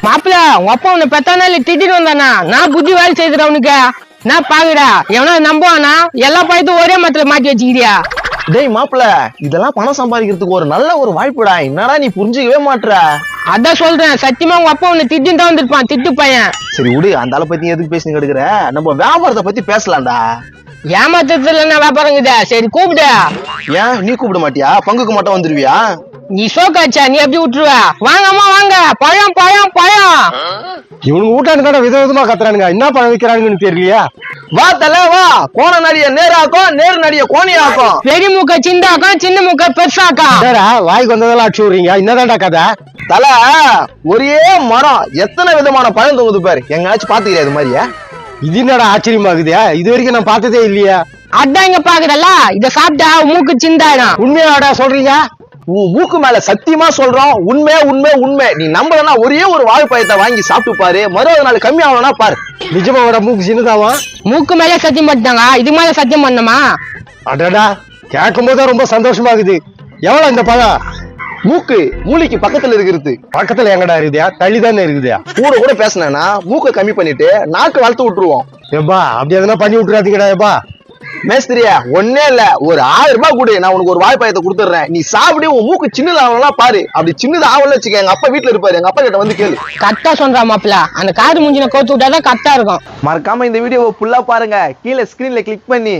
மாப்பிள்ள உங்க அப்பா உன்னை பெத்தானா இல்ல திட்டிட்டு வந்தானா? நான் புத்தி வேலை செய்துறேன் உனக்கு. நான் பாக்குடா எவனா நம்புவானா? எல்லா பயத்தும் ஒரே மரத்துல மாட்டி வச்சுக்கிறியா? டேய் மாப்பிள, இதெல்லாம் பணம் சம்பாதிக்கிறதுக்கு ஒரு நல்ல ஒரு வாய்ப்புடா. என்னடா நீ புரிஞ்சுக்கவே மாட்ற? அதான் சொல்றேன், சத்தியமா உங்க அப்பா உன்னை திட்டின்னு தான் வந்திருப்பான், திட்டு பையன். சரி விடு, அந்த ஆளை பத்தி எதுக்கு பேசி எடுக்கிற? நம்ம வியாபாரத்தை பத்தி பேசலாம்டா. ஏமாத்தத்துல என்ன வியாபாரங்குதா? சரி கூப்பிடு. ஏன் நீ கூப்பிட மாட்டியா? பங்குக்கு மட்டும் வந்துருவியா? நீ சோக்காச்சா, நீ எப்படி விட்டுருவ? வாங்கம்மா வாங்க, பழம் பழம் பழம். இவனுக்கு ஊட்டான்னு கடை விதவிதமா கத்துறானுங்க. என்ன பழம் வைக்கிறானுங்கன்னு தெரியலையா? வா தல வா, கோண நடிய நேராக்கும், நேர் நடிய கோணியாக்கும். பெரிய மூக்க சிந்தாக்கும், சின்ன மூக்க பெருசாக்கும். வாய்க்கு வந்ததெல்லாம் அடிச்சு விடுறீங்க. என்னதான்டா கதை? தல ஒரே மரம் எத்தனை விதமான பழம் தொகுது பாரு. எங்கயாச்சும் பாத்துக்கிறியா இது மாதிரியா? இது என்னடா ஆச்சரியமாகுதா? இது வரைக்கும் நான் பார்த்ததே இல்லையா? அதான் இங்க பாக்குறல்ல, இத சாப்பிட்டா மூக்கு சிந்தாயிடும். உண்மையாடா சொல்றீங்க? உன் மூக்கு மேல சத்தியமா சொல்றோம், உண்மை உண்மை உண்மை. நீ நம்பலன்னா ஒரே ஒரு வாழைப்பழத்தை வாங்கி சாப்பிட்டு பாரு, மறுபடியும் நாள் கம்மி ஆகலன்னா பாரு. நிஜமாவோட மூக்கு சின்னதாவா? மூக்கு மேலே சத்தியம் பண்ணிட்டாங்க, இது மேல சத்தியம் பண்ணமா? அடடா, கேட்கும் போதே ரொம்ப சந்தோஷமாகுது. எவ்வளவு இந்த பழம்? மூக்கு மூளைக்கு பக்கத்துல இருக்கிறது. பக்கத்துல எங்கடா இருக்குதா? தள்ளி தானே இருக்குதா? கூட பேசினா மூக்கை கம்மி பண்ணிட்டு நாக்கு வளர்த்து விட்டுருவோம். ஏப்பா அப்படி எதனா பண்ணி விட்டுறாதீங்கடா. ஏப்பா மேஸ்திரியா, ஒன்னே இல்ல, ஒரு 1000 ரூபாய் கொடு, நான் உனக்கு ஒரு வாழைப்பழத்தை கொடுத்துறேன். நீ சாப்பிடு, உன் மூக்கு சின்னதாகலாம் பாரு. அப்படி சின்னது ஆகல வச்சுக்க, எங்க அப்பா வீட்டுல இருப்பாரு, எங்க அப்பா கிட்ட வந்து கேளு. கரெக்டா சொல்றா மாப்பிள்ள, அந்த காது மூஞ்சின கோத்து விட்டாதான் கரெக்டா இருக்கும். மறக்காம இந்த வீடியோவை ஃபுல்லா பாருங்க, கீழே ஸ்கிரீன்ல கிளிக் பண்ணி